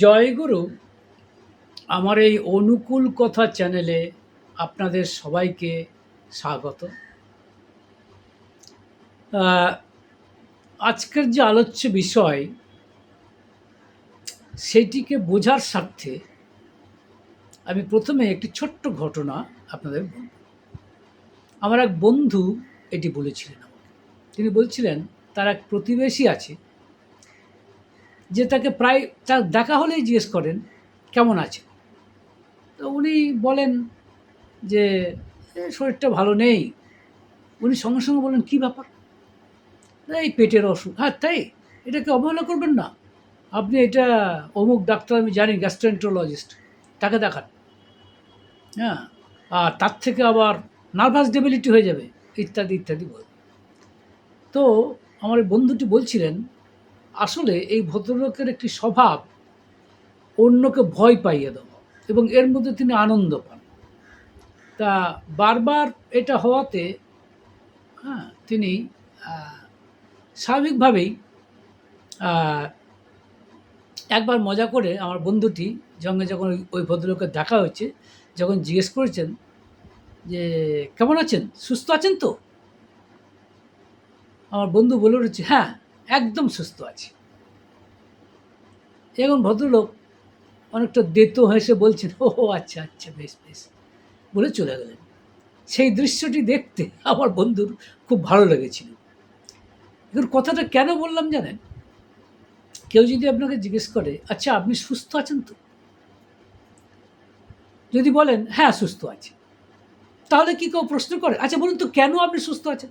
জয়গুরু। আমার এই অনুকূল কথা চ্যানেলে আপনাদের সবাইকে স্বাগত। আজকের যে আলোচ্য বিষয় সেটিকে বোঝার স্বার্থে আমি প্রথমে একটি ছোট্ট ঘটনা আপনাদের বলব। আমার এক বন্ধু এটি বলেছিলেন আমাকে। তিনি বলছিলেন তার এক প্রতিবেশী আছে, যে তাকে প্রায় তার দেখা হলেই জিজ্ঞেস করেন কেমন আছে। তো উনি বলেন যে শরীরটা ভালো নেই। উনি সঙ্গে সঙ্গে বলেন কী ব্যাপার? এই পেটের অসুখ। হ্যাঁ তাই? এটাকে অবহেলা করবেন না। আপনি এটা অমুক ডাক্তার আমি জানি, গ্যাস্ট্রোএন্টারোলজিস্ট, তাকে দেখান। হ্যাঁ, আর তার থেকে আবার নার্ভাস ডেবিলিটি হয়ে যাবে, ইত্যাদি ইত্যাদি বল। তো আমার এই বন্ধুটি বলছিলেন আসলে এই ভদ্রলোকের একটি স্বভাব অন্যকে ভয় পাইয়ে দেওয়া, এবং এর মধ্যে তিনি আনন্দ পান। তা বারবার এটা হওয়াতে তিনি স্বাভাবিকভাবেই একবার মজা করে আমার বন্ধুটি সঙ্গে যখন ওই ভদ্রলোকের দেখা হয়েছে, যখন জিজ্ঞেস করেছেন যে কেমন আছেন, সুস্থ আছেন তো? আমার বন্ধু বলে উঠেছে হ্যাঁ, একদম সুস্থ আছি। এখন ভদ্রলোক অনেকটা দেতো হেসে বলছেন ও আচ্ছা আচ্ছা, বেশ বেশ, বলে চলে গেলেন। সেই দৃশ্যটি দেখতে আমার বন্ধুর খুব ভালো লেগেছিল। এবার কথাটা কেন বললাম জানেন? কেউ যদি আপনাকে জিজ্ঞেস করে আচ্ছা আপনি সুস্থ আছেন তো, যদি বলেন হ্যাঁ সুস্থ আছি, তাহলে কি কেউ প্রশ্ন করে আচ্ছা বলুন তো কেন আপনি সুস্থ আছেন?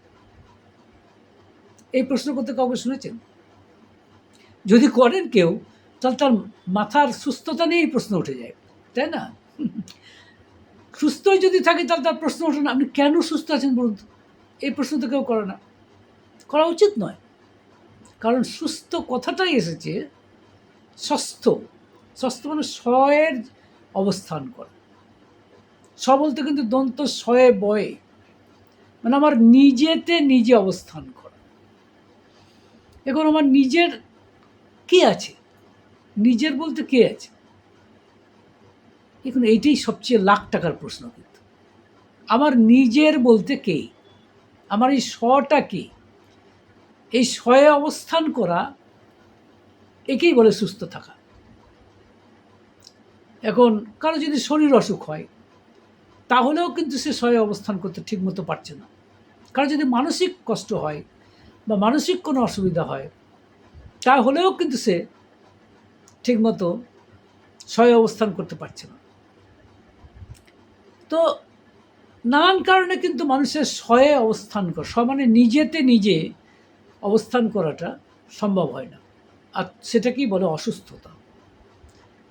এই প্রশ্ন করতে কাউকে শুনেছেন? যদি করেন কেউ, তাহলে তার মাথার সুস্থতা নিয়েই প্রশ্ন উঠে যায়, তাই না? সুস্থই যদি থাকে তাহলে তার প্রশ্ন ওঠে না আপনি কেন সুস্থ আছেন বলুন তো। এই প্রশ্ন তো কেউ করে না, করা উচিত নয়। কারণ সুস্থ কথাটাই এসেছে স্বাস্থ্য। স্বাস্থ্য মানে স্বয়ের অবস্থান করা। স বলতে কিন্তু দন্ত শয়ে বয়ে, মানে আমার নিজেতে নিজে অবস্থান করা। এখন আমার নিজের কে আছে? নিজের বলতে কে আছে? এখন এইটাই সবচেয়ে লাখ টাকার প্রশ্ন। কিন্তু আমার নিজের বলতে কে? আমার এই স্বটা কে? এই স্বয়ে অবস্থান করা, একেই বলে সুস্থ থাকা। এখন কারো যদি শরীর অসুখ হয়, তাহলেও কিন্তু সে স্বয়ে অবস্থান করতে ঠিকমতো পারছে না। কারো যদি মানসিক কষ্ট হয় বা মানসিক কোনো অসুবিধা হয়, তাহলেও কিন্তু সে ঠিকমতো স্বয়ে অবস্থান করতে পারছে না। তো নানান কারণে কিন্তু মানুষের স্বয়ে অবস্থান করা, মানে নিজেতে নিজে অবস্থান করাটা সম্ভব হয় না, আর সেটাকেই বলে অসুস্থতা।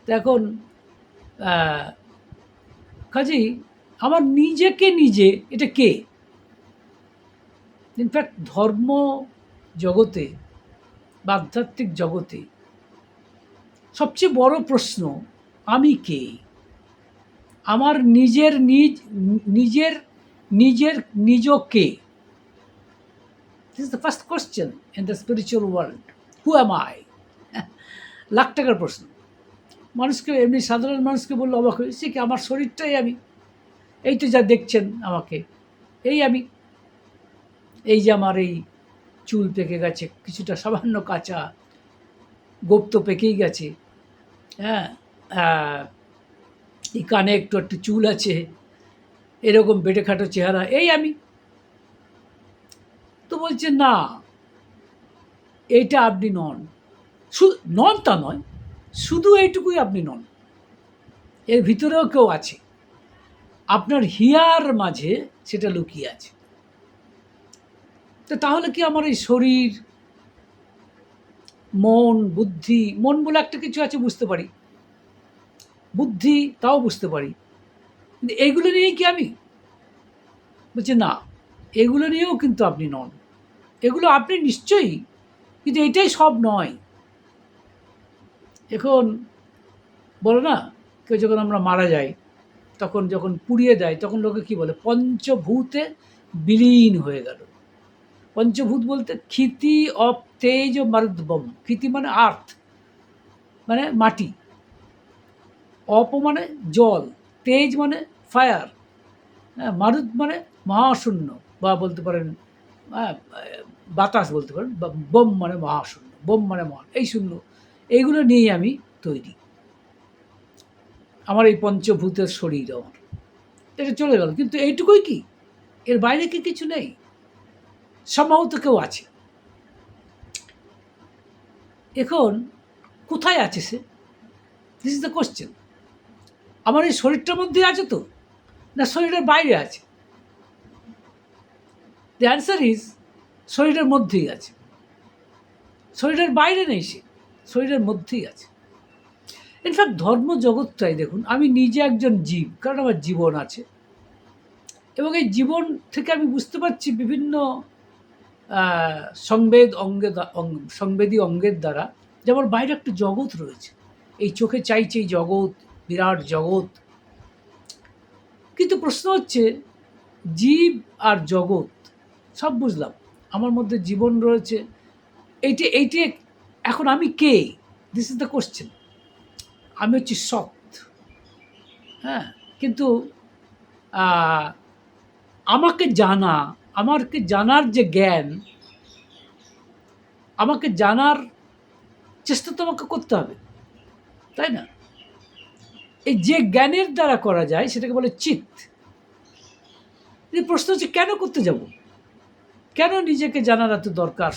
তো এখন কাজেই আমার নিজেকে নিজে, এটা কে? ইনফ্যাক্ট ধর্ম জগতে বা আধ্যাত্মিক জগতে সবচেয়ে বড় প্রশ্ন আমি কে? আমার নিজের নিজের নিজের নিজ কে? This is the first question in the spiritual world. Who am I? Lakh টাকার প্রশ্ন। মানুষকে, এমনি সাধারণ মানুষকে বললে অবাক হয়ে, সে কি আমার শরীরটাই আমি, এই তো যা দেখছেন আমাকে, এই আমি, এই যে আমার এই চুল পেকে গেছে, কিছুটা সামান্য কাঁচা, গোপ তো পেকেই গেছে, হ্যাঁ, এই কানে একটু একটু চুল আছে, এরকম বেটে খাটো চেহারা, এই আমি। তো বলছে না, এইটা আপনি নন। শুধু নন তা নয়, শুধু এইটুকুই আপনি নন, এর ভিতরেও কেউ আছে। আপনার হিয়ার মাঝে সেটা লুকিয়ে আছে। তো তাহলে কি আমার এই শরীর, মন, বুদ্ধি, মন বলে একটা কিছু আছে বুঝতে পারি, বুদ্ধি তাও বুঝতে পারি, কিন্তু এইগুলো নিয়েই কি আমি? বলছে না, এগুলো নিয়েও কিন্তু আপনি নন। এগুলো আপনি নিশ্চয়ই, কিন্তু এটাই সব নয়। এখন বলো না, কেউ যখন আমরা মারা যাই, তখন যখন পুড়িয়ে দেয়, তখন লোকে কি বলে? পঞ্চভূতে বিলীন হয়ে গেল। পঞ্চভূত বলতে ক্ষিতি অপ তেজ ও মারুদ্বম। ক্ষিতি মানে আর্থ, মানে মাটি, অপ মানে জল, তেজ মানে ফায়ার, হ্যাঁ, মারুত মানে মহাশূন্য, বা বলতে পারেন বাতাস বলতে পারেন, বা বোম মানে মহাশূন্য, বোম মানে মহা, এই শূন্য, এইগুলো নিয়েই আমি তৈরি। আমার এই পঞ্চভূতের শরীর আমার, এটা চলে গেল, কিন্তু এইটুকুই কি, এর বাইরে কি কিছু নেই? সম্ভবত কেউ আছে। এখন কোথায় আছে সে? This is the question. আমার এই শরীরটার মধ্যে আছে তো, না শরীরের বাইরে আছে? দ্য অ্যান্সার ইজ শরীরের মধ্যেই আছে। শরীরের বাইরে নেই সে, শরীরের মধ্যেই আছে। ইনফ্যাক্ট ধর্ম জগৎটাই দেখুন, আমি নিজে একজন জীব, কারণ আমার জীবন আছে, এবং এই জীবন থেকে আমি বুঝতে পারছি বিভিন্ন সংবেদী অঙ্গের দ্বারা, যেমন বাইরে একটা জগৎ রয়েছে, এই চোখে চাইছে এই জগৎ, বিরাট জগৎ। কিন্তু প্রশ্ন হচ্ছে, জীব আর জগৎ সব বুঝলাম, আমার মধ্যে জীবন রয়েছে, এইটি এখন আমি কে? This is the question. আমি হচ্ছি সৎ, হ্যাঁ, কিন্তু আমাকে জানার যে জ্ঞান, আমাকে জানার চেষ্টা তো আমাকে করতে হবে, তাই না? এই যে জ্ঞানের দ্বারা করা যায় সেটাকে বলে চিত। এই প্রশ্ন হচ্ছে, কেন করতে যাব? কেন নিজেকে জানার এত দরকার?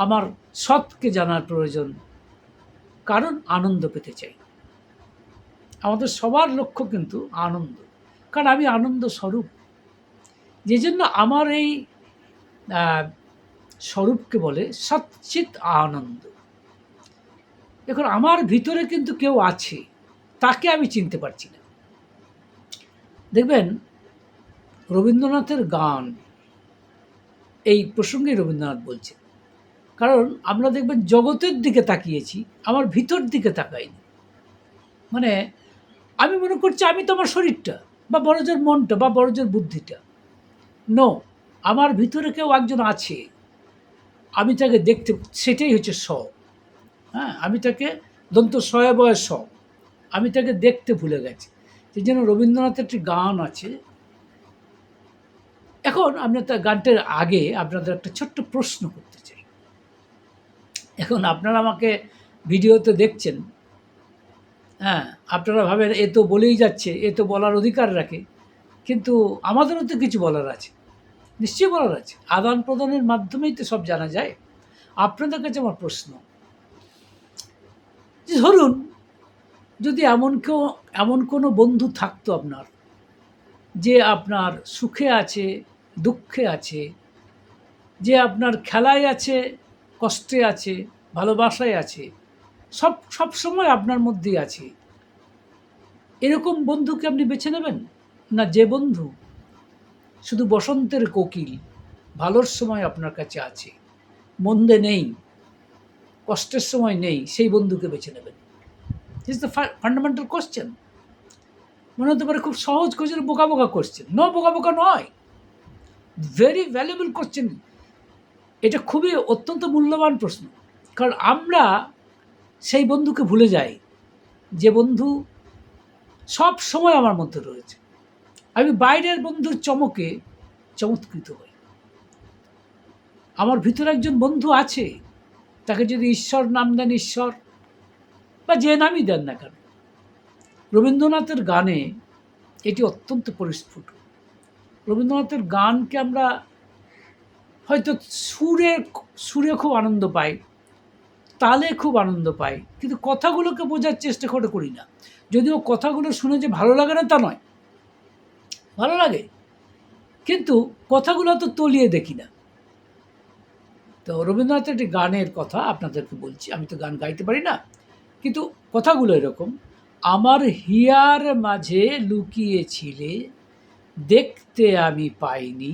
আমার সৎকে জানার প্রয়োজন, কারণ আনন্দ পেতে চাই। আমাদের সবার লক্ষ্য কিন্তু আনন্দ, কারণ আমি আনন্দ স্বরূপ। যে জন্য আমার এই স্বরূপকে বলে সচ্চিৎ আনন্দ। এখন আমার ভিতরে কিন্তু কেউ আছে, তাকে আমি চিনতে পারছি না। দেখবেন রবীন্দ্রনাথের গান, এই প্রসঙ্গে রবীন্দ্রনাথ বলছে, কারণ আমরা দেখবেন জগতের দিকে তাকিয়েছি, আমার ভিতর দিকে তাকাইনি। মানে আমি মনে করছি আমি তো আমার শরীরটা, বা বড়জোর মনটা, বা বড়জোর বুদ্ধিটা। নো, আমার ভিতরে কেউ একজন আছে, আমি তাকে দেখতে, সেটাই হচ্ছে স। হ্যাঁ, আমি তাকে দন্ত শয়ে স, আমি তাকে দেখতে ভুলে গেছি। সেই জন্য রবীন্দ্রনাথের একটি গান আছে। এখন আপনার তার গানটার আগে আপনাদের একটা ছোট্ট প্রশ্ন করতে চাই। এখন আপনারা আমাকে ভিডিওতে দেখছেন, হ্যাঁ, আপনারা ভাবেন এ তো বলেই যাচ্ছে, এ তো বলার অধিকার রাখে, কিন্তু আমাদেরও তো কিছু বলার আছে, নিশ্চয়ই বলার আছে। আদান প্রদানের মাধ্যমেই তো সব জানা যায়। আপনাদের কাছে আমার প্রশ্ন, যে ধরুন যদি এমন কোনো বন্ধু থাকতো আপনার, যে আপনার সুখে আছে, দুঃখে আছে, যে আপনার খেলায় আছে, কষ্টে আছে, ভালোবাসায় আছে, সব সময় আপনার মধ্যেই আছে, এরকম বন্ধুকে আপনি বেছে নেবেন? না যে বন্ধু শুধু বসন্তের কোকিল, ভালোর সময় আপনার কাছে আছে, মন্দে নেই, কষ্টের সময় নেই, সেই বন্ধুকে বেছে নেবেন? This is the fundamental question. মনে হতে পারে খুব সহজ কোশ্চেন, বোকা কোশ্চেন। বোকা নয়, ভেরি ভ্যালুয়েবল কোশ্চেন। এটা খুবই অত্যন্ত মূল্যবান প্রশ্ন, কারণ আমরা সেই বন্ধুকে ভুলে যাই, যে বন্ধু সব সময় আমার মধ্যে রয়েছে। আমি বাইরের বন্ধুর চমকে চমৎকৃত হই। আমার ভিতরে একজন বন্ধু আছে, তাকে যদি ঈশ্বর নাম দেন ঈশ্বর, বা যে নামই দেন না কেন। রবীন্দ্রনাথের গানে এটি অত্যন্ত পরিস্ফুট। রবীন্দ্রনাথের গানকে আমরা হয়তো সুরে খুব আনন্দ পাই, তালে খুব আনন্দ পাই, কিন্তু কথাগুলোকে বোঝার চেষ্টা করি না। যদিও কথাগুলো শুনে যে ভালো লাগে না তা নয়, ভালো লাগে, কিন্তু কথাগুলো তো তলিয়ে দেখি না। তো রবীন্দ্রনাথের একটি গানের কথা আপনাদেরকে বলছি। আমি তো গান গাইতে পারি না, কিন্তু কথাগুলো এরকম: আমার হিয়ার মাঝে লুকিয়েছিলে, দেখতে আমি পাইনি,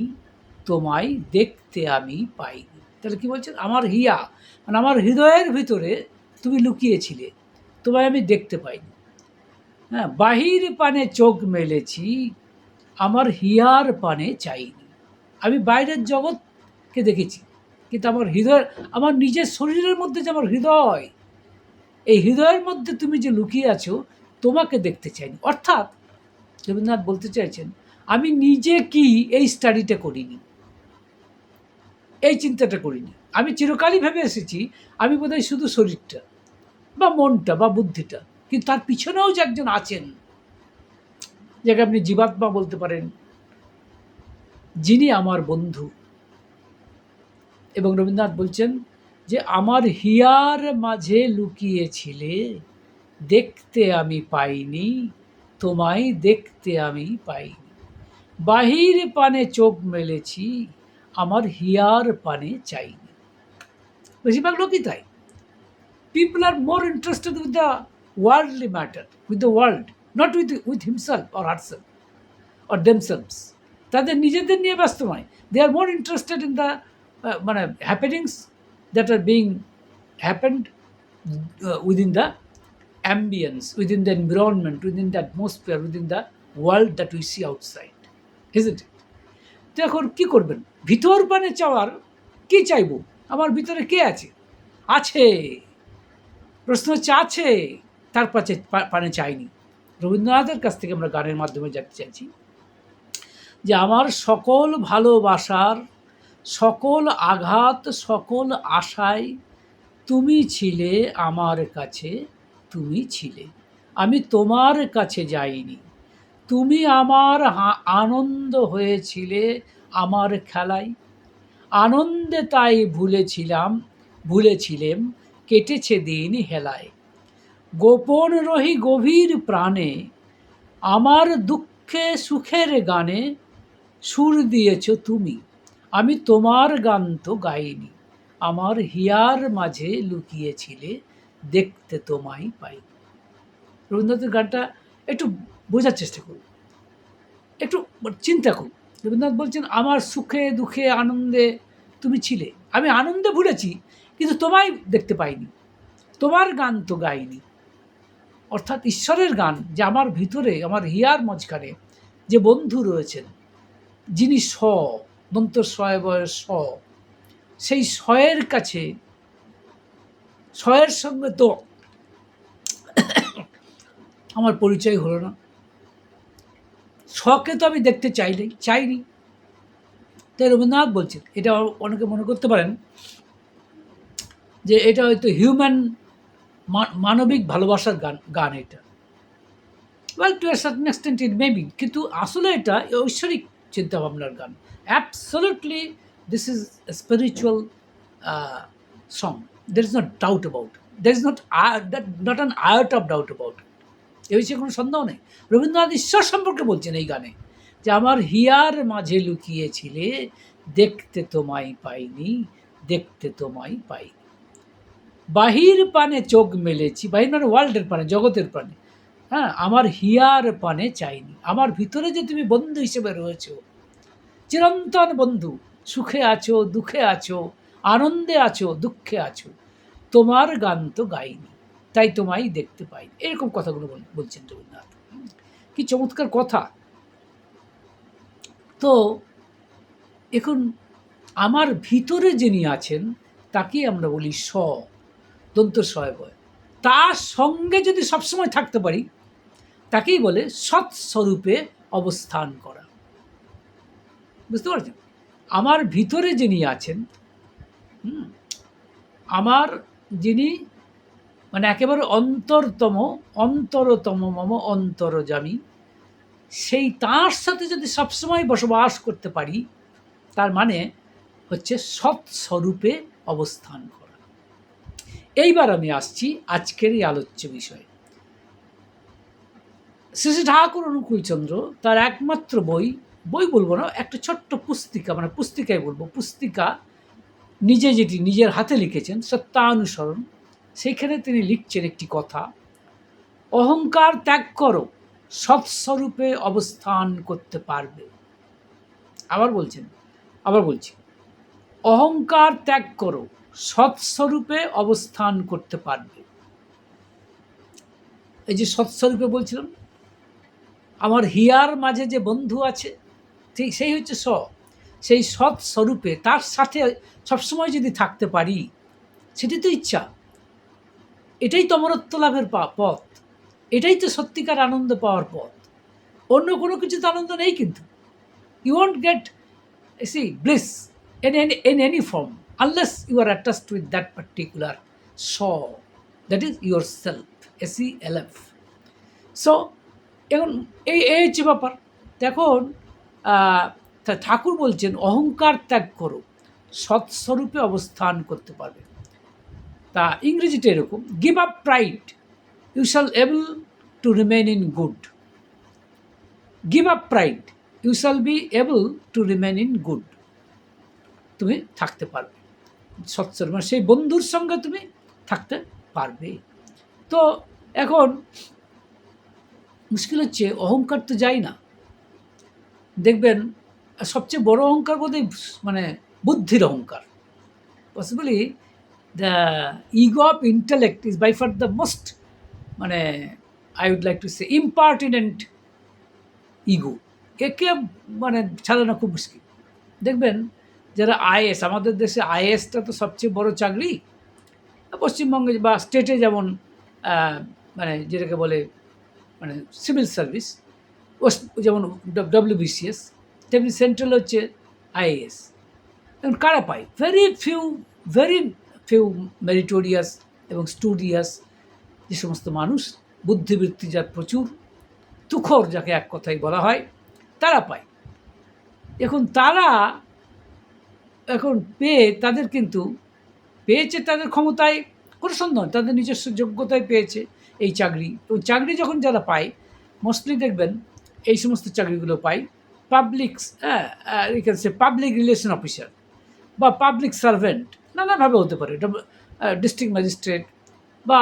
তোমায় দেখতে আমি পাইনি। তাহলে কি বলছেন? আমার হিয়া মানে আমার হৃদয়ের ভিতরে তুমি লুকিয়েছিলে, তোমায় আমি দেখতে পাইনি। হ্যাঁ, বাহির পানে চোখ মেলেছি, আমার হিয়ার পানে চাইনি। আমি বাইরের জগৎকে দেখেছি, কিন্তু আমার নিজের শরীরের মধ্যে যে আমার হৃদয়, এই হৃদয়ের মধ্যে তুমি যে লুকিয়ে আছো, তোমাকে দেখতে চাইনি। অর্থাৎ রবীন্দ্রনাথ বলতে চাইছেন, আমি নিজে কি এই স্টাডিটা করিনি, এই চিন্তাটা করিনি। আমি চিরকালই ভেবে এসেছি আমি বোধহয় শুধু শরীরটা বা মনটা বা বুদ্ধিটা, কিন্তু তার পিছনেও যে একজন আছেন, যাকে আপনি জীবাত্মা বলতে পারেন, যিনি আমার বন্ধু। এবং রবীন্দ্রনাথ বলছেন যে আমার হিয়ার মাঝে লুকিয়েছিলে, দেখতে আমি পাইনি, তোমায় দেখতে আমি পাইনি। বাহির পানে চোখ মেলেছি, আমার হিয়ার পানে চাইনি। বেশিরভাগ লোকই তাই। People are more interested with the worldly matter, with the world, not with himself or herself or themselves. তাদের নিজেদের নিয়ে ব্যস্ত নয়। They are more interested in the মানে happenings that are being happened within the ambience, within the environment, within the atmosphere, within the world that we see outside, isn't it? তো এখন কী করবেন? ভিতর পানে চাওয়ার কি চাইব? আমার ভিতরে কে আছে? আছে, প্রশ্ন হচ্ছে আছে, তার পানে চাইনি। রবীন্দ্রনাথের কাছ থেকে আমরা গানের মাধ্যমে জানতে চাইছি যে আমার সকল ভালোবাসার, সকল আঘাত, সকল আশায় তুমি ছিলে আমার কাছে, তুমি ছিলে, আমি তোমার কাছে যাইনি। তুমি আমার আনন্দ হয়েছিলে আমার খেলায়, আনন্দে তাই ভুলেছিলেম, কেটেছে দিন হেলায়। গোপন রহি গভীর প্রাণে, আমার দুঃখে সুখের গানে সুর দিয়েছ তুমি, আমি তোমার গান তো গাইনি। আমার হিয়ার মাঝে লুকিয়েছিলে, দেখতে তোমায় পাই। রবীন্দ্রনাথের গানটা একটু বোঝার চেষ্টা করুন, একটু চিন্তা করুন। রবীন্দ্রনাথ বলছেন আমার সুখে দুঃখে আনন্দে তুমি ছিলে, আমি আনন্দে ভুলেছি কিন্তু তোমায় দেখতে পাইনি, তোমার গান তো গাইনি। অর্থাৎ ঈশ্বরের গান, যে আমার ভিতরে, আমার হিয়ার মাঝখানে যে বন্ধু রয়েছেন, যিনি দন্ত স্বয় বয়স সেই স্বয়ের কাছে, স্বয়ের সঙ্গে তো আমার পরিচয় হলো না, স্বকে তো আমি দেখতে চাইনি। তাই রবীন্দ্রনাথ বলছেন, এটা অনেকে মনে করতে পারেন যে এটা হয়তো হিউম্যান, মানবিক ভালোবাসার গান এটা। Well, to a certain extent it may be, কিন্তু আসলে এটা ঐশ্বরিক চিন্তাভাবনার গান। Absolutely this is a spiritual song, there is not doubt about, there is not an iota of doubt about. এ বিষয়ে কোনো সন্দেহ নেই। রবীন্দ্রনাথ ঈশ্বর সম্পর্কে বলছেন এই গানে যে আমার হিয়ার মাঝে লুকিয়েছিলে, দেখতে তোমায় পাইনি, দেখতে তোমায় পাইনি। বাহির পানে চোখ মেলেছি, বাহির মানে ওয়ার্ল্ডের পানে, জগতের পানে, হ্যাঁ, আমার হিয়ার পানে চাইনি। আমার ভিতরে যে তুমি বন্ধু হিসেবে রয়েছো, চিরন্তন বন্ধু, সুখে আছো, দুঃখে আছো, আনন্দে আছো, দুঃখে আছো, তোমার গান তো গাইনি, তাই তোমায় দেখতে পাই। এরকম কথাগুলো বলছেন রবীন্দ্রনাথ। কি চমৎকার কথা। তো এখন আমার ভিতরে যিনি আছেন তাকেই আমরা বলি দন্ত স্বয় বয়। তার সঙ্গে যদি সবসময় থাকতে পারি, তাকেই বলে সৎস্বরূপে অবস্থান করা। বুঝতে পারছেন? আমার ভিতরে যিনি আছেন, আমার যিনি মানে একেবারে অন্তরতম মম অন্তরজামী, সেই তাঁর সাথে যদি সবসময় বসবাস করতে পারি, তার মানে হচ্ছে সৎস্বরূপে অবস্থান করা। এইবার আমি আসছি আজকের এই আলোচ্য বিষয়ে। শ্রী শ্রী ঠাকুর অনুকূলচন্দ্র তার একমাত্র বই বলবো না, একটা ছোট্ট পুস্তিকা, মানে পুস্তিকায় বলবো, পুস্তিকা যেটি নিজের হাতে লিখেছেন, সত্যানুসরণ, সেইখানে তিনি লিখছেন একটি কথা, অহংকার ত্যাগ করো, সৎস্বরূপে অবস্থান করতে পারবে। আবার বলছি, অহংকার ত্যাগ করো, সৎস্বরূপে অবস্থান করতে পারবে। এই যে সৎস্বরূপে বলছিলাম, আমার হিয়ার মাঝে যে বন্ধু আছে, ঠিক সেই হচ্ছে সেই সৎস্বরূপে তার সাথে সবসময় যদি থাকতে পারি, সেটি তো ইচ্ছা, এটাই তমরত্ব লাভের পথ। এটাই তো সত্যিকার আনন্দ পাওয়ার পথ। অন্য কোনো কিছুতে আনন্দ নেই কিন্তু। You won't get bliss in any form unless you are attached with that particular soul, that is yourself, self. So এখন এই হচ্ছে ব্যাপার। এখন ঠাকুর বলছেন অহংকার ত্যাগ করো, সৎস্বরূপে অবস্থান করতে পারবে। তা ইংরেজিতে এরকম, give up pride, you shall able to remain in good. Give up pride, you shall be able to remain in good. তুমি থাকতে পারবে সৎস্বরূপ, মানে সেই বন্ধুর সঙ্গে তুমি থাকতে পারবে। তো এখন মুশকিল হচ্ছে অহংকার তো যায় না। দেখবেন সবচেয়ে বড় অহংকার বোধহয় মানে বুদ্ধির অহংকার। Possibly the ego of intellect is by far the most, মানে I would like to say impertinent ego. একে মানে ছাড়ানো খুব মুশকিল। দেখবেন যারা আইএস, আমাদের দেশে আইএসটা তো সবচেয়ে বড় চাকরি। পশ্চিমবঙ্গে বা স্টেটে যেমন মানে যেটাকে বলে মানে সিভিল সার্ভিস, যেমন ডব্লিউবিসিএস, তেমনি সেন্ট্রাল হচ্ছে আইএএস। এখন কারা পায়? ভেরি ফিউ মেরিটোরিয়াস এবং স্টুডিয়াস যে সমস্ত মানুষ, বুদ্ধিবৃত্তি যার প্রচুর, তুখর যাকে এক কথায় বলা হয়, তারা পায়। এখন তারা এখন পেয়ে তাদের কিন্তু পেয়েছে তাদের ক্ষমতায়, কোনো সন্দেহ নয়, তাদের নিজস্ব যোগ্যতায় পেয়েছে এই চাকরি। ওই চাকরি যখন যারা পায়, মোস্টলি দেখবেন এই সমস্ত চাকরিগুলো পায় পাবলিক, সে পাবলিক রিলেশন অফিসার বা পাবলিক সার্ভেন্ট, নানাভাবে হতে পারে। এটা ডিস্ট্রিক্ট ম্যাজিস্ট্রেট বা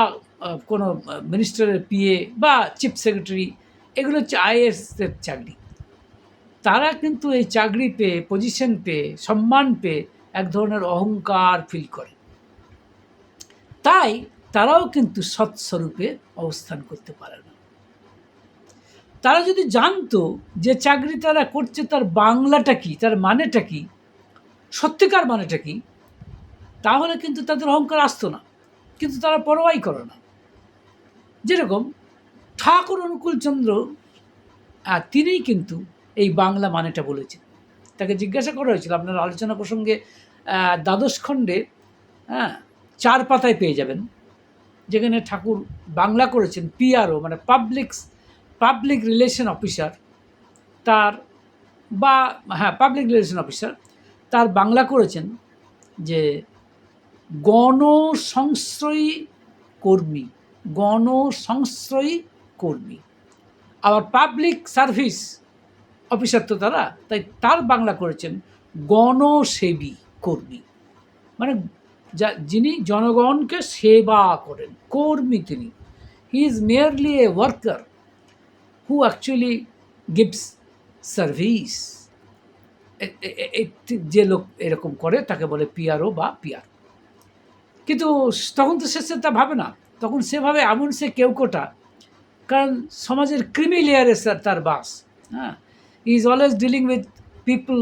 কোনো মিনিস্টারের পিএ বা চিফ সেক্রেটারি, এগুলো হচ্ছে আইএএসের চাকরি। তারা কিন্তু এই চাকরি পেয়ে, পজিশন পেয়ে, সম্মান পেয়ে এক ধরনের অহংকার ফিল করে। তাই তারাও কিন্তু সৎস্বরূপে অবস্থান করতে পারে না। তারা যদি জানতো যে চাকরি তারা করছে তার বাংলাটা কী, তার মানেটা কী, সত্যিকার মানেটা কী, তাহলে কিন্তু তাদের অহংকার আসতো না। কিন্তু তারা পরোয়াই করে না। যেরকম ঠাকুর অনুকূলচন্দ্র, তিনিই কিন্তু এই বাংলা মানেটা বলেছেন। তাকে জিজ্ঞাসা করা হয়েছিল, আপনার আলোচনা প্রসঙ্গে দ্বাদশ খণ্ডে 4 পাতায় পেয়ে যাবেন, যেখানে ঠাকুর বাংলা করেছেন পিআরও, মানে পাবলিক রিলেশন অফিসার, তার বা পাবলিক রিলেশন অফিসার, তার বাংলা করেছেন যে গণসংশ্রয়ী কর্মী, গণসংশ্রয়ী কর্মী। আবার পাবলিক সার্ভিস অফিসার তো তারা, তাই তার বাংলা করেছেন গণসেবী কর্মী, মানে যিনি জনগণকে সেবা করেন, কর্মী তিনি। He is merely A worker who actually gives service. যে লোক এরকম করে তাকে বলে পিআরও বা পিআর। কিন্তু তখন তো সে তা ভাবে না, তখন সে ভাবে এমন সে কেউকোটা, কারণ সমাজের ক্রিমি লেয়ারে তার বাস। He is always dealing with people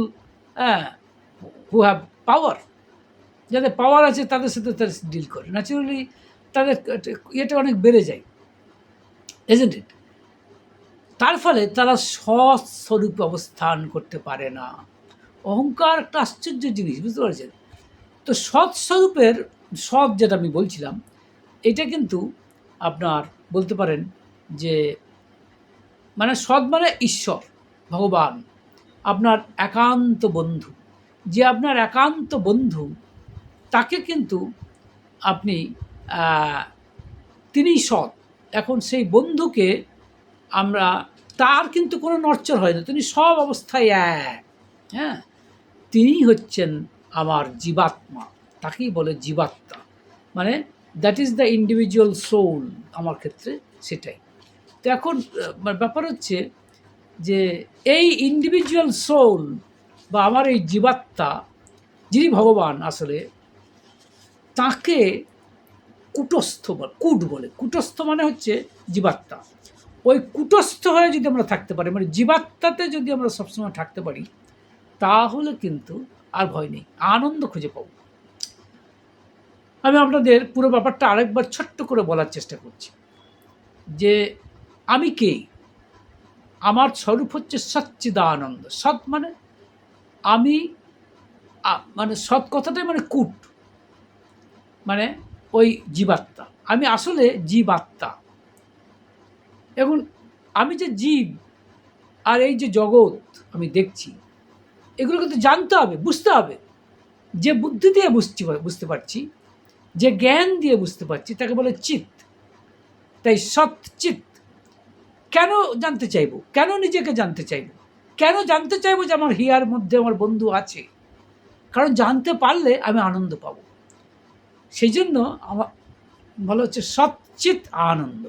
who have power. যাদের পাওয়ার আছে তাদের সাথে তারা ডিল করে, ন্যাচারালি তাদের ইয়েটা অনেক বেড়ে যায়, ইজন্ট ইট? তার ফলে তারা সৎ স্বরূপে অবস্থান করতে পারে না। অহংকার একটা আশ্চর্য জিনিস, বুঝতে পারছেন? তো সৎস্বরূপের, সৎ যেটা আমি বলছিলাম, এটা কিন্তু আপনার বলতে পারেন যে মানে সৎ মানে ঈশ্বর, ভগবান, আপনার একান্ত বন্ধু। যে আপনার একান্ত বন্ধু, তাকে কিন্তু আপনি তিনিই সৎ। এখন সেই বন্ধুকে আমরা, তার কিন্তু কোনো নড়চড় হয় না, তিনি সব অবস্থায় এক। তিনি হচ্ছেন আমার জীবাত্মা, তাকেই বলে জীবাত্মা, মানে that is the individual soul. আমার ক্ষেত্রে সেটাই। তো এখন ব্যাপার হচ্ছে যে এই ইন্ডিভিজুয়াল সোল বা আমার এই জীবাত্মা, যিনি ভগবান, আসলে তাকে কুটস্থ বলে, কুটস্থ মানে হচ্ছে জীবাত্মা। ওই কুটস্থ হয়ে যদি আমরা থাকতে পারি, মানে জীবাত্মাতে যদি আমরা সবসময় থাকতে পারি, তাহলে কিন্তু আর ভয় নেই, আনন্দ খুঁজে পাব। আমি আপনাদের পুরো ব্যাপারটা আরেকবার ছোট্ট করে বলার চেষ্টা করছি যে আমি কে? আমার স্বরূপ হচ্ছে সচ্চিদানন্দ। সৎ মানে আমি, মানে সৎ কথাটাই মানে কূট, মানে ওই জীবাত্মা। আমি আসলে জীবাত্মা। এখন আমি যে জীব আর এই যে জগৎ আমি দেখছি, এগুলো কিন্তু জানতে হবে, বুঝতে হবে। যে বুদ্ধি দিয়ে বুঝতে পারছি, যে জ্ঞান দিয়ে বুঝতে পারছি, তাকে বলে চিৎ। তাই সৎ চিৎ। কেন জানতে চাইবো? কেন নিজেকে জানতে চাইবো? কেন জানতে চাইবো যে আমার হিয়ার মধ্যে আমার বন্ধু আছে? কারণ জানতে পারলে আমি আনন্দ পাবো। সেই জন্য আমার বলা হচ্ছে সচ্চিৎ আনন্দ।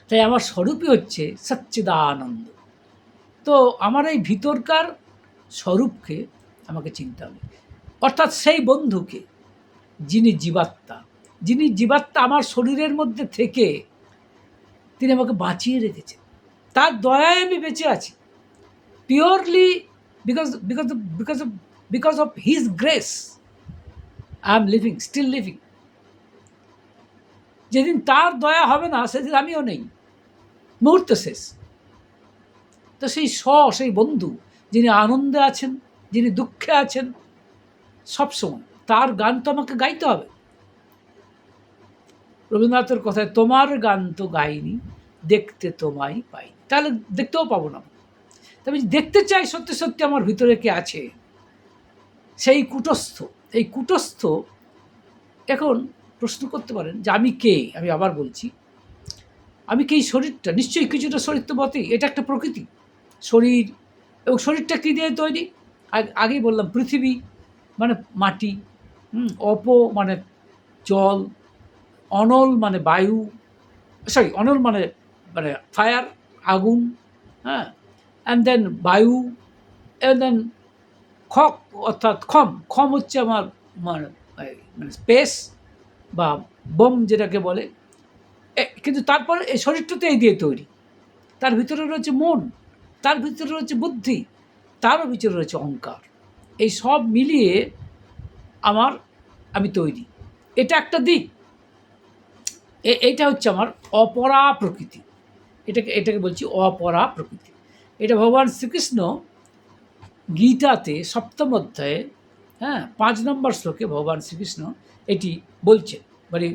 তাই আমার স্বরূপই হচ্ছে সচ্চিদানন্দ। তো আমার এই ভিতরকার স্বরূপকে আমাকে চিনতে হবে, অর্থাৎ সেই বন্ধুকে যিনি জীবাত্মা, যিনি জীবাত্মা আমার শরীরের মধ্যে থেকে তিনি আমাকে বাঁচিয়ে রেখেছেন। তার দয়ায় আমি বেঁচে আছি, purely because of his grace I am living, still living. যেদিন তার দয়া হবে না সেদিন আমিও নেই, মুহূর্ত শেষ। তো সেই বন্ধু যিনি আনন্দে আছেন, যিনি দুঃখে আছেন, সবসময় তার গান তো আমাকে গাইতে হবে। রবীন্দ্রনাথের কথায়, তোমার গান তো গাইনি, দেখতে তোমায় পাই, তাহলে দেখতেও পাবো না। তবে দেখতে চাই সত্যি সত্যি আমার ভিতরে কে আছে, সেই কুটস্থ। এই কুটস্থ এখন প্রশ্ন করতে পারেন যে আমি কে? আমি আবার বলছি, আমি কে? এই শরীরটা নিশ্চয়ই কিছুটা শরীর তো বটেই, এটা একটা প্রকৃতি শরীর। এবং শরীরটা কী দিয়ে তৈরি? আগেই বললাম, পৃথিবী মানে মাটি, অপ মানে জল, অনল মানে বায়ু, অনল মানে মানে ফায়ার, আগুন, হ্যাঁ, অ্যান্ড দেন বায়ু, অ্যান্ড দেন খক অর্থাৎ খম হচ্ছে আমার মানে মানে স্পেস বা বোম যেটাকে বলে। কিন্তু তারপরে এই শরীরটা তো এই দিয়ে তৈরি। তার ভিতরে রয়েছে মন, তার ভিতরে রয়েছে বুদ্ধি, তারও ভিতরে রয়েছে অহংকার। এই সব মিলিয়ে আমি তৈরি। এটা একটা দিক। এইটা হচ্ছে আমার অপরা প্রকৃতি। এটাকে বলছি অপরা প্রকৃতি। এটা ভগবান শ্রীকৃষ্ণ গীতাতে ৭ম অধ্যায়ে, ৫ নম্বর শ্লোকে ভগবান শ্রীকৃষ্ণ এটি বলছেন। মানে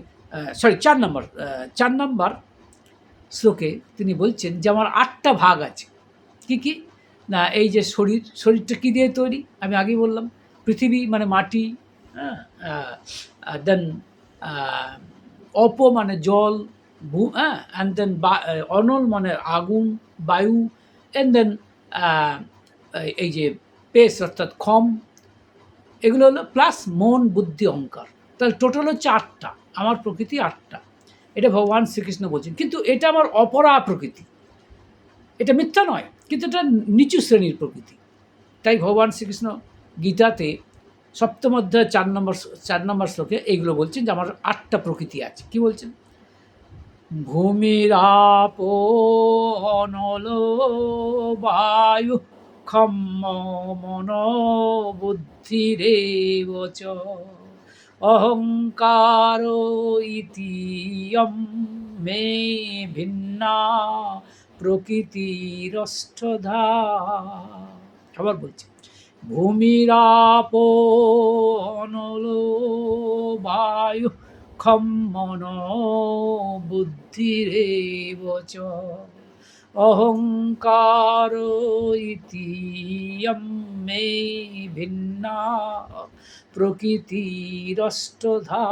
৪ নম্বর শ্লোকে তিনি বলছেন যে আমার ৮টা ভাগ আছে। কি? না, এই যে শরীরটা কী দিয়ে তৈরি? আমি আগেই বললাম, পৃথিবী মানে মাটি, দেন অপ মানে জল, অ্যান্ড দেন অনল মানে আগুন, বায়ু, অ্যান্ড দেন এই যে পেস অর্থাৎ খম, এগুলো হলো প্লাস মন, বুদ্ধি, অহংকার। তাহলে টোটাল হচ্ছে ৮টা। আমার প্রকৃতি ৮টা। এটা ভগবান শ্রীকৃষ্ণ বলছেন। কিন্তু এটা আমার অপরা প্রকৃতি, এটা মিথ্যা নয়, কিন্তু এটা নিচু শ্রেণীর প্রকৃতি। তাই ভগবান শ্রীকৃষ্ণ গীতাতে ৭ম অধ্যায় ৪ নম্বর শ্লোকে এইগুলো বলছেন যে আমার ৮টা প্রকৃতি আছে। কি বলছেন? ভূমিরাপ অনল বায়ু খম মন বুদ্ধিরেব চ অহংকার ইতিয়ম মে ভিন্না প্রকৃতিরষ্ঠধা। আবার বলছি, ভূমিরাপ অনল বায়ু খম মন বুদ্ধিরেব চ অহংকার ইতিয়ম মে ভিন্না প্রকৃতিরষ্ঠধা।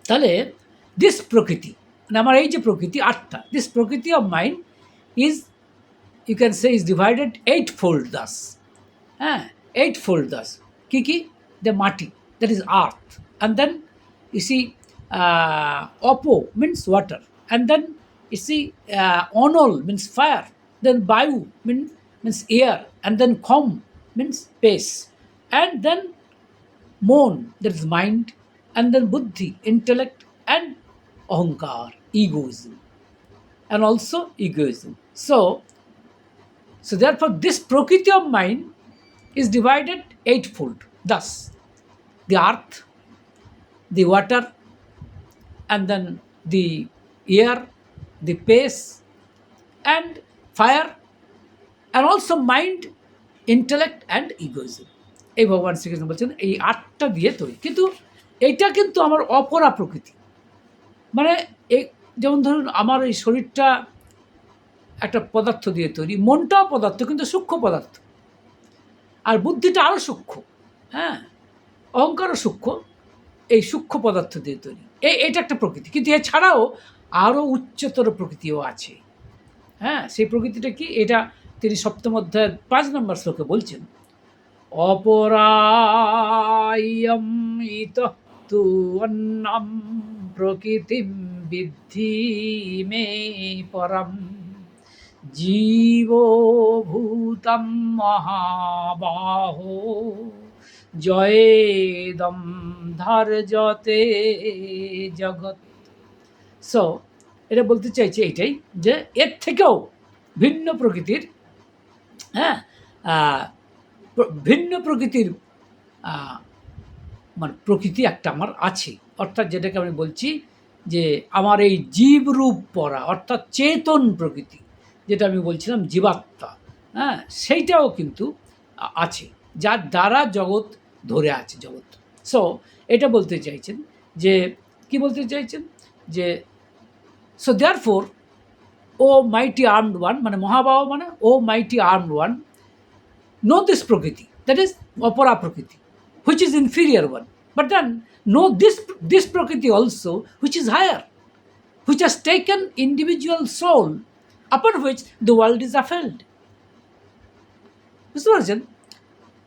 তাহলে দিস প্রকৃতি মানে আমার এই যে প্রকৃতি ৮টা, দিস প্রকৃতি of mind is, you can say, is divided eightfold thus. 8-fold thus. Ki? The mati, that is earth. And then you see opo means water. And then you see onol means fire. Then bayu means air. And then khom means space. And then mon, that is mind. And then buddhi, intellect. And ahankar, egoism. And also egoism. So therefore, this prakriti of mind is divided eightfold. Thus, the earth, the water, and then the air, the pace, and fire, and also mind, intellect and egoism। এই ভগবান শ্রীকৃষ্ণ বলছেন এই 8টা দিয়ে তৈরি। কিন্তু এইটা কিন্তু আমার অপরা প্রকৃতি। মানে এই যেমন ধরুন আমার এই শরীরটা একটা পদার্থ দিয়ে তৈরি, মনটাও পদার্থ কিন্তু সূক্ষ্ম পদার্থ, আর বুদ্ধিটা আরও সূক্ষ্ম, হ্যাঁ, অহংকারও সূক্ষ্ম, এই সূক্ষ্ম পদার্থ দিয়ে তৈরি। এটা একটা প্রকৃতি। কিন্তু এছাড়াও আরও উচ্চতর প্রকৃতিও আছে, হ্যাঁ। সেই প্রকৃতিটা কি? এটা তিনি 7ম অধ্যায়ের 5 নম্বর শ্লোকে বলছেন, অপরায়ম ইতঃ তু অন্নম প্রকৃতিম বিদ্ধি মে পরম জীবভূতম মহাবাহো জয়েদম ধার্যতে জগৎ। সো এটা বলতে চাইছে এইটাই যে এর থেকেও ভিন্ন প্রকৃতির, হ্যাঁ, ভিন্ন প্রকৃতির মানে প্রকৃতি একটা আমার আছে। অর্থাৎ যেটাকে আমি বলছি যে আমার এই জীবরূপ পরা অর্থাৎ চেতন প্রকৃতি, যেটা আমি বলছিলাম জীবাত্মা, হ্যাঁ, সেইটাও কিন্তু আছে, যার দ্বারা জগৎ ধরে আছে জগৎ। সো এটা বলতে চাইছেন যে কি বলতে চাইছেন যে so therefore O mighty armed one, মানে মহাবাহ মানে O mighty armed one, know this prakriti, that is opera prakriti, which is inferior one, but then know this prakriti also which is higher, which has taken individual soul upon which the world is upheld। বুঝতে পারছেন?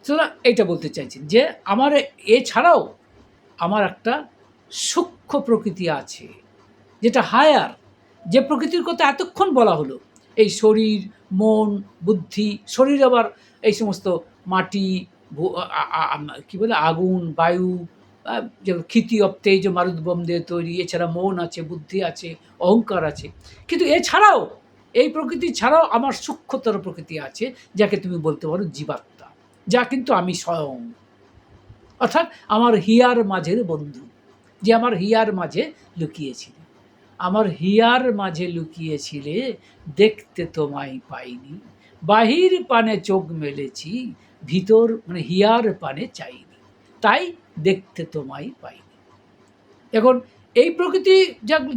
সুতরাং এইটা বলতে চাইছেন যে আমার এছাড়াও আমার একটা সূক্ষ্ম প্রকৃতি আছে, যেটা হায়ার, যে প্রকৃতির কথা এতক্ষণ বলা হলো, এই শরীর, মন, বুদ্ধি। শরীর আবার এই সমস্ত মাটি, কী বলে, আগুন, বায়ু, যেমন ক্ষিতি অব তেজ মারুদ্বম দিয়ে তৈরি। এছাড়া মন আছে, বুদ্ধি আছে, অহংকার আছে। কিন্তু এছাড়াও এই প্রকৃতি ছাড়াও আমার সূক্ষ্মতর প্রকৃতি আছে, যাকে তুমি বলতে পারো জীবাত্মা, যা কিন্তু আমি স্বয়ং, অর্থাৎ আমার হিয়ার মাঝের বন্ধু, যে আমার হিয়ার মাঝে লুকিয়েছিলে। আমার হিয়ার মাঝে লুকিয়েছিলে, দেখতে তোমায় পাইনি, বাহির পানে চোখ মেলেছি, ভিতর মানে হিয়ার পানে চাইনি, তাই দেখতে তোমায় পাইনি। এখন এই প্রকৃতি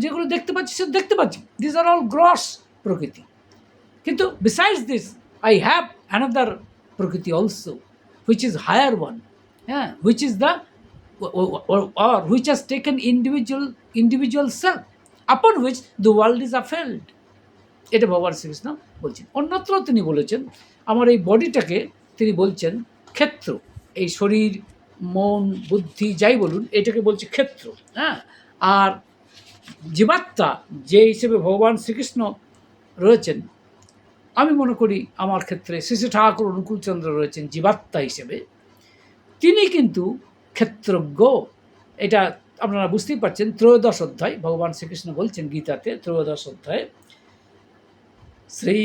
যেগুলো দেখতে পাচ্ছি সে দেখতে পাচ্ছি, দিস আর অল গ্রস প্রকৃতি। কিন্তু besides this I have another প্রকৃতি also, which is higher one, হ্যাঁ, which is the or which has taken individual self upon which the world is upheld। এটা ভগবান শ্রীকৃষ্ণ বলছেন। অন্যত্র তিনি বলেছেন আমার এই বডিটাকে তিনি বলছেন ক্ষেত্র, এই শরীর, মন, বুদ্ধি যাই বলুন, এটাকে বলছে ক্ষেত্র, হ্যাঁ। আর জীবাত্মা যে হিসেবে ভগবান শ্রীকৃষ্ণ রয়েছেন, আমি মনে করি আমার ক্ষেত্রে শ্রী শ্রী ঠাকুর অনুকূলচন্দ্র রয়েছেন জীবাত্মা হিসেবে, তিনি কিন্তু ক্ষেত্রজ্ঞ। এটা আপনারা বুঝতেই পারছেন। 13 অধ্যায় ভগবান শ্রীকৃষ্ণ বলছেন গীতাতে, 13 অধ্যায়ে শ্রী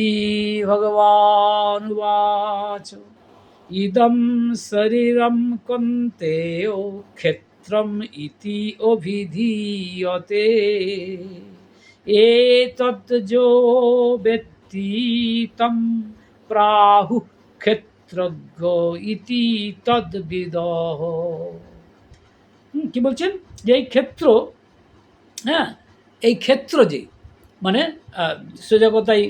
ভগবান উবাচ ইদম শরীরম কন্তেয় ক্ষেত্রম ইতি অভিধীয়তে এতদ্জো বেত্তি তম প্রাহু ক্ষেত্রজ্ঞ ইতি তদ্বিদঃ। কি বলছেন যে এই ক্ষেত্র, হ্যাঁ, এই ক্ষেত্র যে মানে সোজাগতাই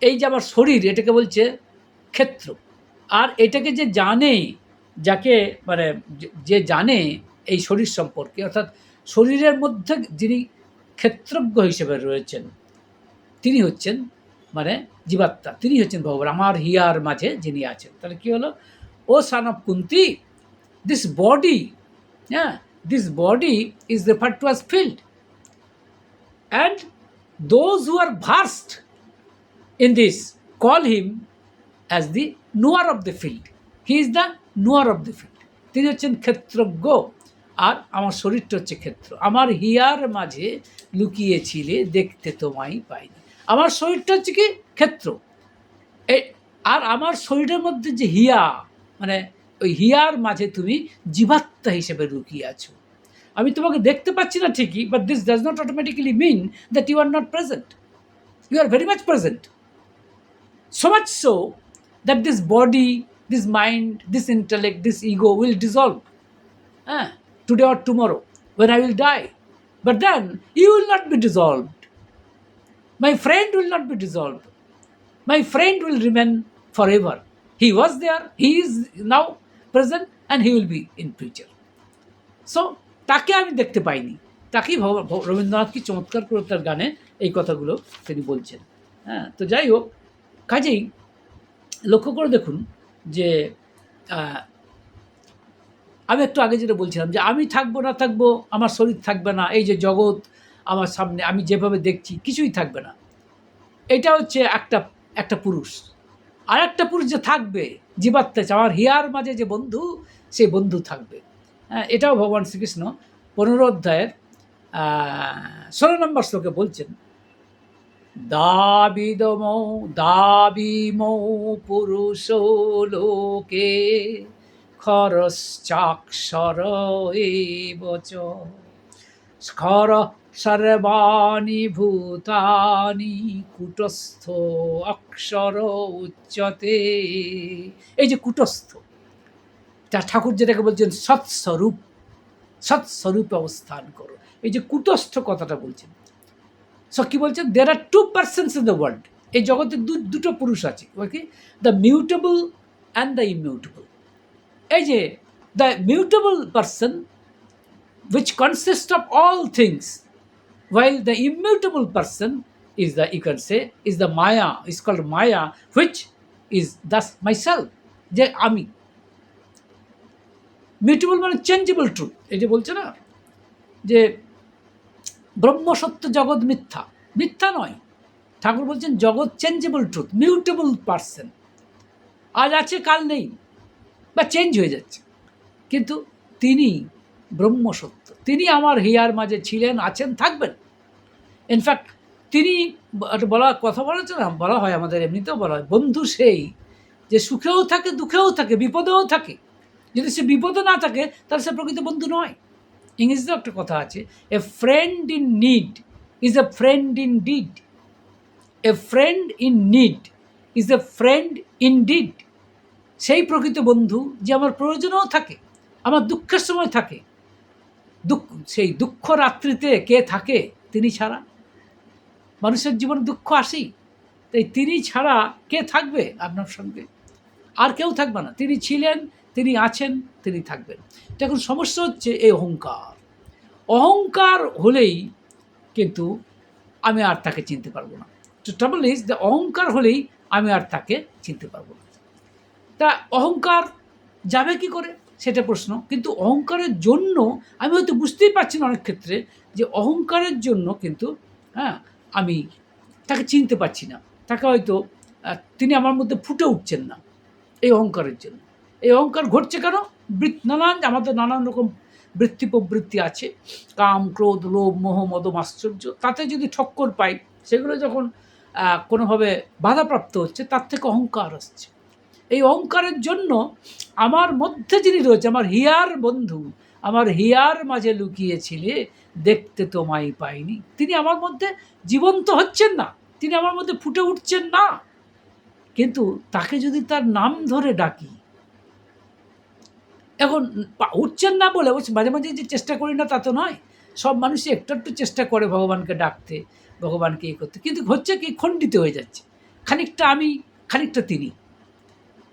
এই যে আমার শরীর, এটাকে বলছে ক্ষেত্র। আর এটাকে যে জানে, যাকে মানে যে জানে এই শরীর সম্পর্কে, অর্থাৎ শরীরের মধ্যে যিনি ক্ষেত্রজ্ঞ হিসেবে রয়েছেন, তিনি হচ্ছেন মানে জীবাত্মা, তিনি হচ্ছেন ভগবান, আমার হিয়ার মাঝে যিনি আছেন। তাহলে কী হলো? O son of Kunti, this body, হ্যাঁ, this body is referred to as field, and those who are versed in this call him as the knower of the field, he is the knower of the field। তিনি হচ্ছেন ক্ষেত্রজ্ঞ, আর আমার শরীরটা হচ্ছে ক্ষেত্র। আমার here মাঝে লুকিয়েছিলে, দেখতে তোমায় পাইনি। আমার শরীরটা হচ্ছে কি ক্ষেত্র, আর আমার শরীরের মধ্যে যে হিয়া, মানে ওই হিয়ার মাঝে তুমি জীবাত্মা হিসেবে লুকিয়ে আছো। আমি তোমাকে দেখতে পাচ্ছি না ঠিকই, but this does not automatically mean that you are not present. You are very much present, so much so that this body, this mind, this intellect, this ego will dissolve today or tomorrow when I will die. But then you will not be dissolved. My friend will not be dissolved. My friend will remain forever. He was there, he is now present, and he will be in future. So তাকে আমি দেখতে পাইনি, তাকেই রবীন্দ্রনাথ কি চমৎকার করে তার গানে এই কথাগুলো তিনি বলছেন। হ্যাঁ, তো যাই হোক, কাজেই লক্ষ্য করে দেখুন যে আমি একটু আগে যেটা বলছিলাম যে আমি থাকবো না থাকবো, আমার শরীর থাকবে না, এই যে জগৎ আমার সামনে আমি যেভাবে দেখছি কিছুই থাকবে না, এটা হচ্ছে একটা পুরুষ। আর একটা পুরুষ যে থাকবে, জীবাত্মা, আমার হিয়ার মাঝে যে বন্ধু, সেই বন্ধু থাকবে। হ্যাঁ, এটাও ভগবান শ্রীকৃষ্ণ 15 অধ্যায়ের 16 নম্বর শ্লোকে বলছেন, দাবিমৌ পুরুষ লোকে খরশ্চাক্ষর এব চ স্খর সর্বাণি ভূতানি কূটস্থ অক্ষর উচ্যতে। এই যে কূটস্থ, যা ঠাকুর যেটাকে বলছেন সৎস্বরূপে অবস্থান করো, এই যে কূটস্থ কথাটা বলছেন। সো কি বলছেন, there are two persons in the world, এই জগতে দুটো পুরুষ আছে, okay, the mutable and the immutable. এই যে the mutable person which consists of all things, while the immutable person is the, you can say, is the Maya, is called Maya, which is thus myself, যে আমি। Mutable মানে changeable truth, এই যে বলছে না যে ব্রহ্ম সত্য জগৎ মিথ্যা, মিথ্যা নয়, ঠাকুর বলছেন জগৎ চেঞ্জেবল ট্রুথ, মিউটেবল পার্সন, আজ আছে কাল নেই বা চেঞ্জ হয়ে যাচ্ছে, কিন্তু তিনি ব্রহ্ম সত্য, তিনি আমার হিয়ার মাঝে ছিলেন, আছেন, থাকবেন। ইনফ্যাক্ট তিনি কথা বলেছে না, বলা হয় আমাদের এমনিতেও বলা হয়, বন্ধু সেই যে সুখেও থাকে, দুঃখেও থাকে, বিপদেও থাকে। যদি সে বিপদে না থাকে তাহলে সে প্রকৃত বন্ধু নয়। ইংরেজিতেও একটা কথা আছে, a friend in need is a friend in deed, a friend in need is a friend in deed. সেই প্রকৃত বন্ধু যে আমার প্রয়োজনেও থাকে, আমার দুঃখের সময় থাকে। সেই দুঃখ রাত্রিতে কে থাকে? তিনি ছাড়া। মানুষের জীবনে দুঃখ আসেই, তাই তিনি ছাড়া কে থাকবে আপনার সঙ্গে? আর কেউ থাকবে না। তিনি ছিলেন, তিনি আছেন, তিনি থাকবেন। এখন সমস্যা হচ্ছে এই অহংকার। অহংকার হলেই কিন্তু আমি আর তাকে চিনতে পারবো না। তো ট্রাবল ইজ দ্য অহংকার হলেই আমি আর তাকে চিনতে পারবো না। তা অহংকার যাবে কি করে সেটা প্রশ্ন। কিন্তু অহংকারের জন্য আমি হয়তো বুঝতেই পারছি না অনেক ক্ষেত্রে যে অহংকারের জন্য কিন্তু আমি তাকে চিনতে পারছি না, তাকে হয়তো তিনি আমার মধ্যে ফুটে উঠছেন না এই অহংকারের জন্য। এই অহংকার ঘটছে কেন? আমাদের নানান রকম বৃত্তি প্রবৃত্তি আছে, কাম, ক্রোধ, লোভ, মোহ, মদ, মাশ্চর্য। তাতে যদি ঠক্কর পাই, সেগুলো যখন কোনোভাবে বাধাপ্রাপ্ত হচ্ছে, তার থেকে অহংকার আসছে। এই অহংকারের জন্য আমার মধ্যে যিনি রয়েছে, আমার হিয়ার বন্ধু, আমার হিয়ার মাঝে লুকিয়েছিলে, দেখতে তোমায় পাইনি, তিনি আমার মধ্যে জীবন্ত হচ্ছেন না, তিনি আমার মধ্যে ফুটে উঠছেন না। কিন্তু তাকে যদি তার নাম ধরে ডাকি, এখন উঠছেন না বলে মাঝে মাঝে যে চেষ্টা করি না তা তো নয়, সব মানুষই একটু একটু চেষ্টা করে ভগবানকে ডাকতে, ভগবানকে করতে, কিন্তু হচ্ছে কি, খণ্ডিত হয়ে যাচ্ছে। খানিকটা আমি, খানিকটা তিনি,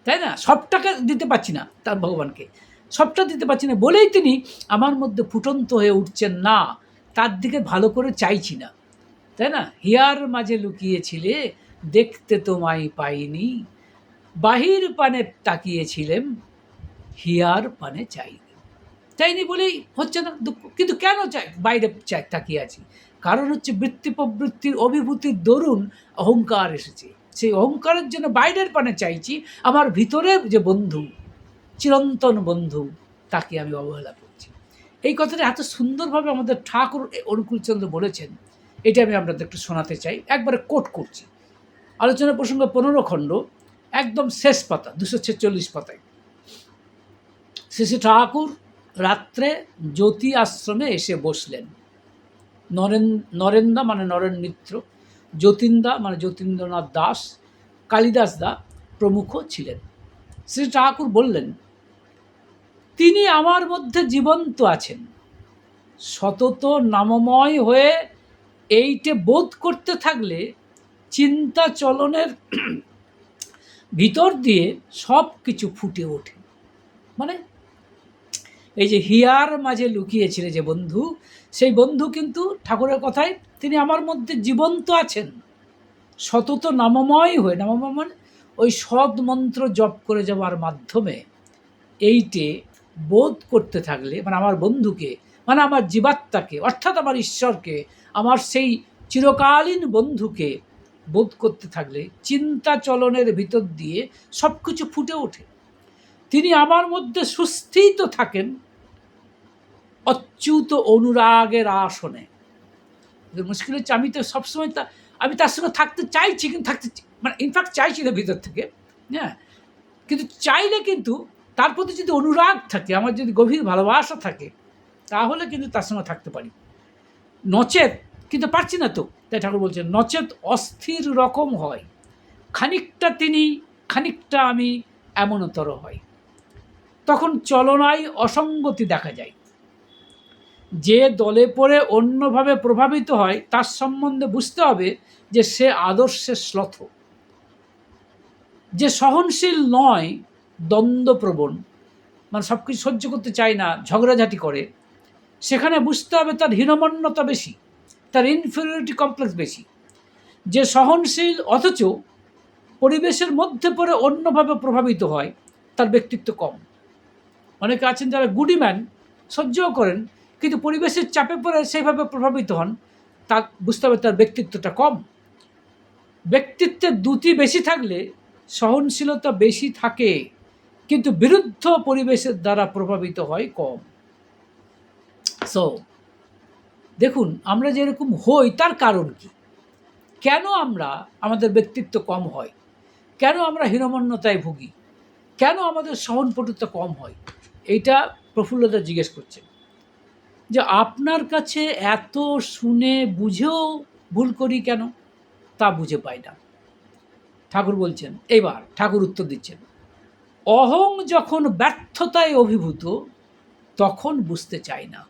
তাই না? সবটাকে দিতে পারছি না তার ভগবানকে, সবটা দিতে পারছি না বলেই তিনি আমার মধ্যে ফুটন্ত হয়ে উঠছেন না, তার দিকে ভালো করে চাইছি না, তাই না? হিয়ার মাঝে লুকিয়েছিলে, দেখতে তোমায় পাইনি, বাহির পানে তাকিয়েছিলেম, হিয়ার পানে চাইনি বলেই হচ্ছে না দুঃখ। কিন্তু কেন বাইরে তাকিয়ে আছি? কারণ হচ্ছে বৃত্তি প্রবৃত্তির অভিভূতির দরুন অহংকার এসেছে। সেই অহংকারের জন্য বাইরের পানে চাইছি, আমার ভিতরে যে বন্ধু, চিরন্তন বন্ধু, তাকে আমি অবহেলা করছি। এই কথাটা এত সুন্দরভাবে আমাদের ঠাকুর অনুকূলচন্দ্র বলেছেন, এটা আমি আপনাদের একটু শোনাতে চাই। একবারে কোট করছি। আলোচনা প্রসঙ্গ 15 খণ্ড, একদম শেষ পাতা, 246 পাতায় শ্রী শ্রী ঠাকুর রাত্রে জ্যোতি আশ্রমে এসে বসলেন। নরেন্দা মানে নরেন মিত্র, যতীন্দা মানে যতীন্দ্রনাথ দাস, কালিদাস দা প্রমুখ ছিলেন। শ্রী ঠাকুর বললেন, তিনি আমার মধ্যে জীবন্ত আছেন, সতত নামময় হয়ে এইটে বোধ করতে থাকলে চিন্তা চলনের ভিতর দিয়ে সব কিছু ফুটে ওঠে। মানে এই যে হিয়ার মাঝে লুকিয়েছিল যে বন্ধু, সেই বন্ধু কিন্তু ঠাকুরের কথায় তিনি আমার মধ্যে জীবন্ত আছেন, সতত নামময় হয়ে, নামময় মানে ওই সৎ মন্ত্র জপ করে যাওয়ার মাধ্যমে এইটে বোধ করতে থাকলে, মানে আমার বন্ধুকে, মানে আমার জীবাত্মাকে, অর্থাৎ আমার ঈশ্বরকে, আমার সেই চিরকালীন বন্ধুকে বোধ করতে থাকলে চিন্তা চলনের ভিতর দিয়ে সব কিছু ফুটে ওঠে। তিনি আমার মধ্যে সুস্থিত থাকেন অচ্যুত অনুরাগের আসনে। মুশকিল হচ্ছে আমি তো সবসময় আমি তার সঙ্গে থাকতে চাইছি, কিন্তু মানে ইনফ্যাক্ট চাইছি না ভিতর থেকে, হ্যাঁ, কিন্তু চাইলে কিন্তু তার প্রতি যদি অনুরাগ থাকে, আমার যদি গভীর ভালোবাসা থাকে, তাহলে কিন্তু তার সঙ্গে থাকতে পারি। নচেত কিন্তু পারছি না তো। তাই ঠাকুর বলছেন, নচেত অস্থির রকম হয়, খানিকটা তিনি খানিকটা আমি এমনতর হয়। তখন চলনায় অসঙ্গতি দেখা যায়। যে দলে পড়ে অন্যভাবে প্রভাবিত হয় তার সম্বন্ধে বুঝতে হবে যে সে আদর্শের শ্লথ। যে সহনশীল নয়, দ্বন্দ্বপ্রবণ, মানে সব কিছু সহ্য করতে চায় না, ঝগড়াঝাটি করে, সেখানে বুঝতে হবে তার হীনমন্যতা বেশি, তার ইনফিরিয়রিটি কমপ্লেক্স বেশি। যে সহনশীল অথচ পরিবেশের মধ্যে পড়ে অন্যভাবে প্রভাবিত হয়, তার ব্যক্তিত্ব কম। অনেকে আছেন যারা গুডি ম্যান, সহ্যও করেন, কিন্তু পরিবেশের চাপে পড়ে সেইভাবে প্রভাবিত হন, তা বুঝতে হবে তার ব্যক্তিত্বটা কম। ব্যক্তিত্বের দ্যুতি বেশি থাকলে সহনশীলতা বেশি থাকে, কিন্তু বিরুদ্ধ পরিবেশের দ্বারা প্রভাবিত হয় কম। সো দেখুন, আমরা যেরকম হই তার কারণ কি? কেন আমাদের ব্যক্তিত্ব কম হয়? কেন আমরা হীনমন্যতায় ভুগি? কেন আমাদের সহনপটুতা কম হয়? এইটা প্রফুল্লদা জিজ্ঞেস করছেন, যে আপনার কাছে এত শুনে বুঝেও ভুল করি কেন, তা বুঝে পাই না। ঠাকুর বলছেন, এইবার ঠাকুর উত্তর দিচ্ছেন, অহং যখন ব্যর্থতায় অভিভূত তখন বুঝতে চাই না।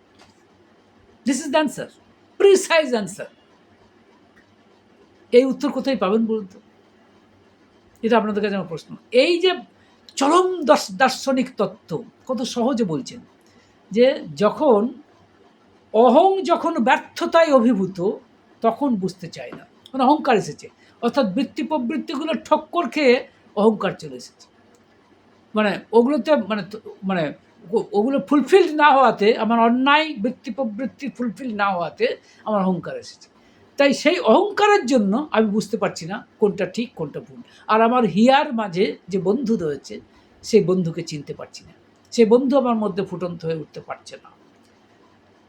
This is the answer, precise answer. এই উত্তর কোথায় পাবেন বলুন তো? এটা আপনাদের কাছে আমার প্রশ্ন। এই যে চরম দার্শনিক তত্ত্ব কত সহজে বলছেন, যে যখন ব্যর্থতায় অভিভূত তখন বুঝতে চায় না, মানে অহংকার এসেছে, অর্থাৎ বৃত্তি প্রবৃত্তিগুলো ঠক্কর খেয়ে অহংকার চলে এসেছে। মানে ওগুলোতে মানে ওগুলো ফুলফিলড না হওয়াতে, আমার অন্যায় বৃত্তি প্রবৃত্তি ফুলফিল না হওয়াতে আমার অহংকার এসেছে। তাই সেই অহংকারের জন্য আমি বুঝতে পারছি না কোনটা ঠিক কোনটা ভুল। আর আমার হিয়ার মাঝে যে বন্ধু রয়েছে, সেই বন্ধুকে চিনতে পারছি না, সেই বন্ধু আমার মধ্যে ফুটন্ত হয়ে উঠতে পারছে না।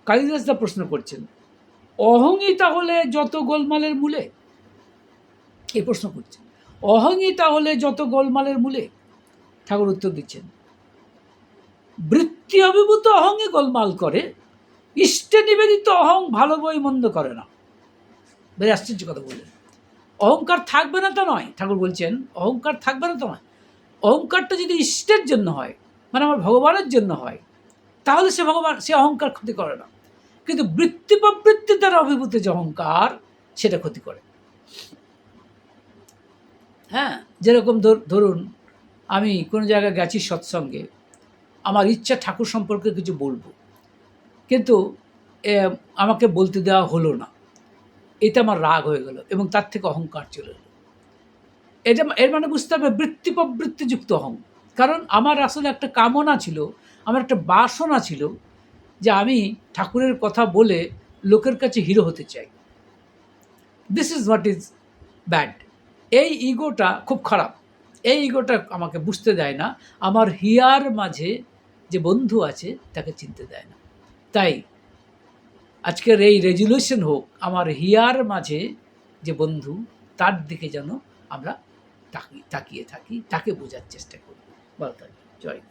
কালিদাস দা প্রশ্ন করছেন, অহংই তাহলে যত গোলমালের মূলে? এই প্রশ্ন করছেন, অহংই তাহলে যত গোলমালের মূলে? ঠাকুর উত্তর দিচ্ছেন, বৃত্তি অভিভূত অহংই গোলমাল করে, ইষ্টে নিবেদিত অহং ভালো বই মন্দ করে না। বেশ আশ্চর্য কথা বললেন। অহংকার থাকবে না তো নয়, ঠাকুর বলছেন অহংকার থাকবে না তো নয়। অহংকারটা যদি ইষ্টের জন্য হয়, মানে আমার ভগবানের জন্য হয়, তাহলে সে অহংকার ক্ষতি করে না। কিন্তু বৃত্তি প্রবৃত্তির দ্বারা অভিভূত যে অহংকার, সেটা ক্ষতি করে। হ্যাঁ, যেরকম ধরুন আমি কোনো জায়গায় গেছি সৎসঙ্গে, আমার ইচ্ছা ঠাকুর সম্পর্কে কিছু বলবো, কিন্তু আমাকে বলতে দেওয়া হলো না, এটা আমার রাগ হয়ে গেল এবং তার থেকে অহংকার চলে এলো। এর মানে বুঝতে হবে বৃত্তি প্রবৃত্তিযুক্ত অহং। কারণ আমার আসলে একটা কামনা ছিল, আমার একটা বাসনা ছিল, যে আমি ঠাকুরের কথা বলে লোকের কাছে হিরো হতে চাই। This is what is bad. এই ইগোটা খুব খারাপ। এই ইগোটা আমাকে বুঝতে দেয় না, আমার হিয়ার মাঝে যে বন্ধু আছে তাকে চিনতে দেয় না। তাই আজকের এই রেজুলেশন হোক, আমার হিয়ার মাঝে যে বন্ধু, তার দিকে যেন আমরা তাকিয়ে থাকি, তাকে বোঝার চেষ্টা করি। বলতে জয়।